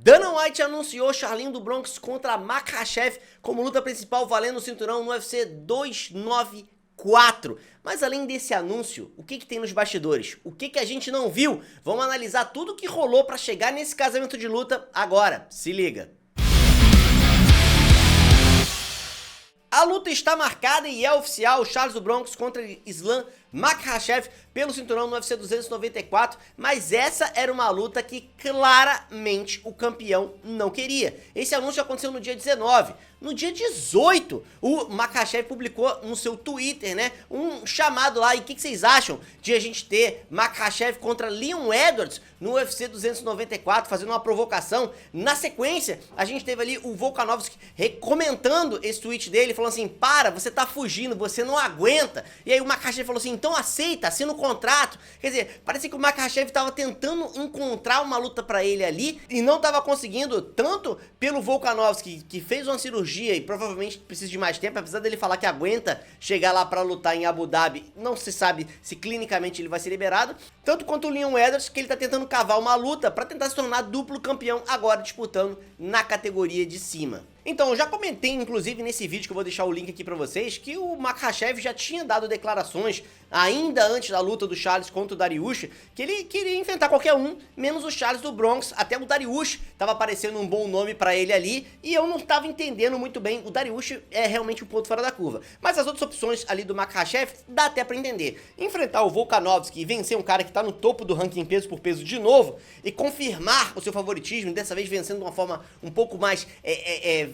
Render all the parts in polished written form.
Dana White anunciou Charlinho do Bronx contra Makhachev como luta principal valendo o cinturão no UFC 294. Mas além desse anúncio, o que tem nos bastidores? O que a gente não viu? Vamos analisar tudo o que rolou para chegar nesse casamento de luta agora. Se liga. A luta está marcada e é oficial, Charles do Bronx contra Islam Makhachev pelo cinturão no UFC 294, mas essa era uma luta que claramente o campeão não queria. Esse anúncio aconteceu no dia 19. No dia 18, o Makhachev publicou no seu Twitter, né, um chamado lá, e o que vocês acham de a gente ter Makhachev contra Leon Edwards no UFC 294, fazendo uma provocação? Na sequência, a gente teve ali o Volkanovski comentando esse tweet dele, falando assim, para, você tá fugindo, você não aguenta. E aí o Makhachev falou assim, então aceita, assina o contrato. Quer dizer, parece que o Makhachev tava tentando encontrar uma luta pra ele ali e não tava conseguindo, tanto pelo Volkanovski, que fez uma cirurgia e provavelmente precisa de mais tempo, apesar dele falar que aguenta chegar lá pra lutar em Abu Dhabi, não se sabe se clinicamente ele vai ser liberado, tanto quanto o Leon Edwards, que ele tá tentando cavar uma luta pra tentar se tornar duplo campeão, agora disputando na categoria de cima. Então, eu já comentei, inclusive, nesse vídeo, que eu vou deixar o link aqui pra vocês, que o Makhachev já tinha dado declarações, ainda antes da luta do Charles contra o Dariush, que ele queria enfrentar qualquer um, menos o Charles do Bronx. Até o Dariush tava parecendo um bom nome pra ele ali, e eu não tava entendendo muito bem. O Dariush é realmente um ponto fora da curva. Mas as outras opções ali do Makhachev, dá até pra entender. Enfrentar o Volkanovski e vencer um cara que tá no topo do ranking peso por peso de novo, e confirmar o seu favoritismo, dessa vez vencendo de uma forma um pouco mais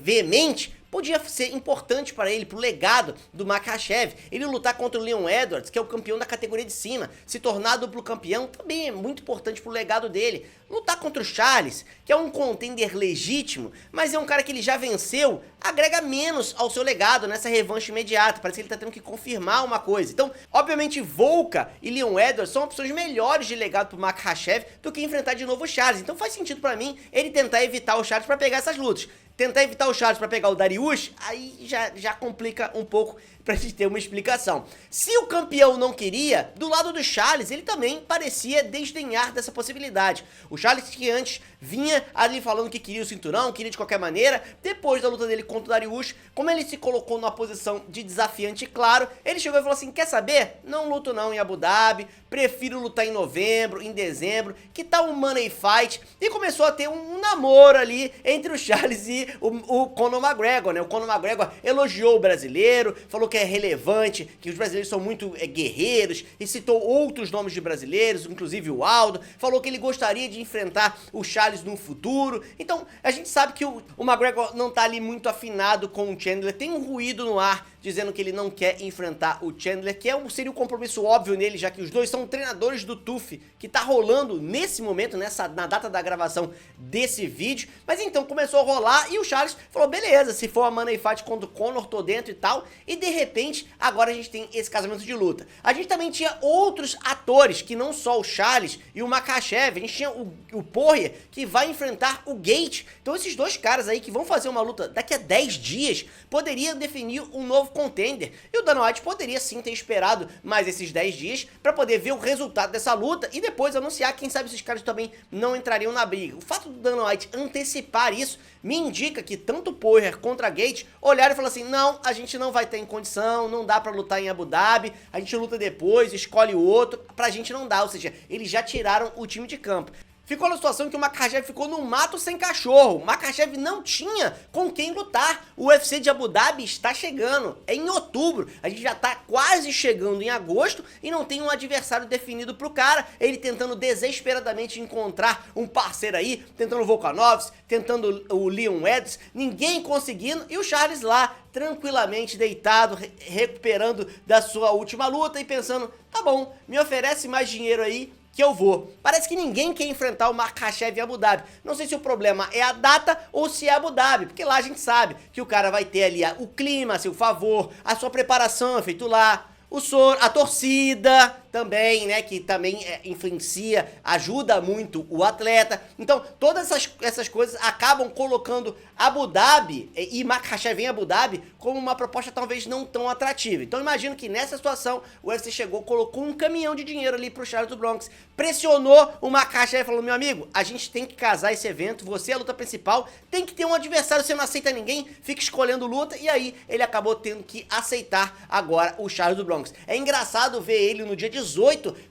veemente, podia ser importante para ele, pro legado do Makhachev. Ele lutar contra o Leon Edwards, que é o campeão da categoria de cima, se tornar duplo campeão, também é muito importante pro legado dele. Lutar contra o Charles, que é um contender legítimo, mas é um cara que ele já venceu, agrega menos ao seu legado nessa revanche imediata. Parece que ele tá tendo que confirmar uma coisa. Então, obviamente, Volka e Leon Edwards são opções melhores de legado pro Makhachev do que enfrentar de novo o Charles. Então faz sentido pra mim ele tentar evitar o Charles pra pegar essas lutas. Tentar evitar o Charles pra pegar o Dariush, aí já complica um pouco pra gente ter uma explicação. Se o campeão não queria, do lado do Charles, ele também parecia desdenhar dessa possibilidade. O Charles, que antes vinha ali falando que queria o cinturão, queria de qualquer maneira, depois da luta dele contra o Dariush, como ele se colocou numa posição de desafiante, claro, ele chegou e falou assim, quer saber? Não luto não em Abu Dhabi, prefiro lutar em novembro, em dezembro, que tal um Money Fight? E começou a ter um namoro ali entre o Charles e o Conor McGregor, né? O Conor McGregor elogiou o brasileiro, falou que é relevante, que os brasileiros são muito guerreiros, e citou outros nomes de brasileiros, inclusive o Aldo, falou que ele gostaria de enfrentar o Charles no futuro. Então, a gente sabe que o McGregor não tá ali muito afinado com o Chandler, tem um ruído no ar dizendo que ele não quer enfrentar o Chandler, que seria um compromisso óbvio nele, já que os dois são treinadores do TUF, que tá rolando nesse momento, na data da gravação desse vídeo. Mas então começou a rolar e o Charles falou, beleza, se for a Money Fight contra o Conor, tô dentro e tal. E de repente, agora a gente tem esse casamento de luta. A gente também tinha outros atores, que não só o Charles e o Makhachev, a gente tinha o Poirier, que vai enfrentar o Gate. Então esses dois caras aí que vão fazer uma luta daqui a 10 dias, poderiam definir um novo contender. E o Dana White poderia sim ter esperado mais esses 10 dias para poder ver o resultado dessa luta e depois anunciar, quem sabe esses caras também não entrariam na briga. O fato do Dana White antecipar isso me indica que tanto o Poirier contra a Gate olharam e falaram assim, não, a gente não vai ter em condição, não dá pra lutar em Abu Dhabi, a gente luta depois, escolhe o outro, pra gente não dá, ou seja, eles já tiraram o time de campo. Ficou na situação que o Makhachev ficou no mato sem cachorro. O Makhachev não tinha com quem lutar. O UFC de Abu Dhabi está chegando. É em outubro. A gente já está quase chegando em agosto e não tem um adversário definido pro cara. Ele tentando desesperadamente encontrar um parceiro aí, tentando o Volkanovski, tentando o Leon Edwards, ninguém conseguindo, e o Charles lá, tranquilamente deitado, recuperando da sua última luta e pensando, tá bom, me oferece mais dinheiro aí, que eu vou. Parece que ninguém quer enfrentar o Makhachev em Abu Dhabi. Não sei se o problema é a data ou se é Abu Dhabi, porque lá a gente sabe que o cara vai ter ali o clima a seu favor, a sua preparação é feito lá, o soro, a torcida, também, né, que também influencia, ajuda muito o atleta. Então, todas essas coisas acabam colocando Abu Dhabi e Makhachev em Abu Dhabi como uma proposta talvez não tão atrativa. Então, imagino que nessa situação o UFC chegou, colocou um caminhão de dinheiro ali pro Charles do Bronx, pressionou o Makhachev e falou: meu amigo, a gente tem que casar esse evento, você é a luta principal, tem que ter um adversário, você não aceita ninguém, fica escolhendo luta, e aí ele acabou tendo que aceitar agora o Charles do Bronx. É engraçado ver ele no dia 18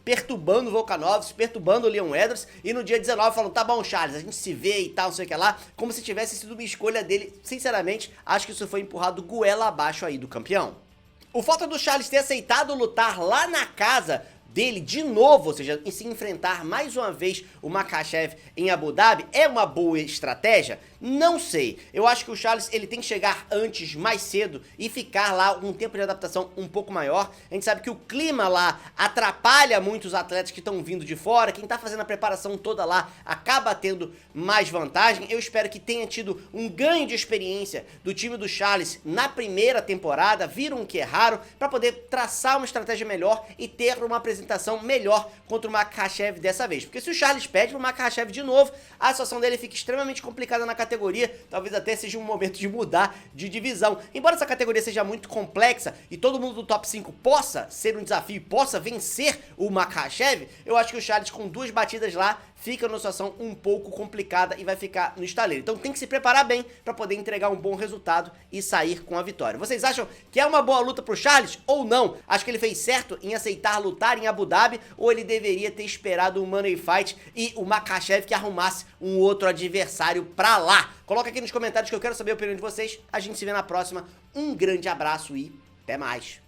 perturbando o Volkanovski, perturbando o Leon Edwards, e no dia 19 falando: tá bom, Charles, a gente se vê e tal, não sei o que lá, como se tivesse sido uma escolha dele. Sinceramente, acho que isso foi empurrado goela abaixo aí do campeão. O fato do Charles ter aceitado lutar lá na casa dele de novo, ou seja, em se enfrentar mais uma vez o Makhachev em Abu Dhabi, é uma boa estratégia? Não sei. Eu acho que o Charles ele tem que chegar antes, mais cedo, e ficar lá um tempo de adaptação um pouco maior. A gente sabe que o clima lá atrapalha muito os atletas que estão vindo de fora. Quem tá fazendo a preparação toda lá acaba tendo mais vantagem. Eu espero que tenha tido um ganho de experiência do time do Charles na primeira temporada, viram que erraram, para poder traçar uma estratégia melhor e ter uma apresentação melhor contra o Makhachev dessa vez. Porque se o Charles pede pro Makhachev de novo, a situação dele fica extremamente complicada na categoria, talvez até seja um momento de mudar de divisão. Embora essa categoria seja muito complexa e todo mundo do top 5 possa ser um desafio e possa vencer o Makhachev, eu acho que o Charles com 2 batidas lá fica numa situação um pouco complicada e vai ficar no estaleiro. Então tem que se preparar bem para poder entregar um bom resultado e sair com a vitória. Vocês acham que é uma boa luta pro Charles ou não? Acho que ele fez certo em aceitar lutar em Abu Dhabi, ou ele deveria ter esperado o Money Fight e o Makhachev que arrumasse um outro adversário pra lá? Coloca aqui nos comentários que eu quero saber a opinião de vocês. A gente se vê na próxima. Um grande abraço e até mais.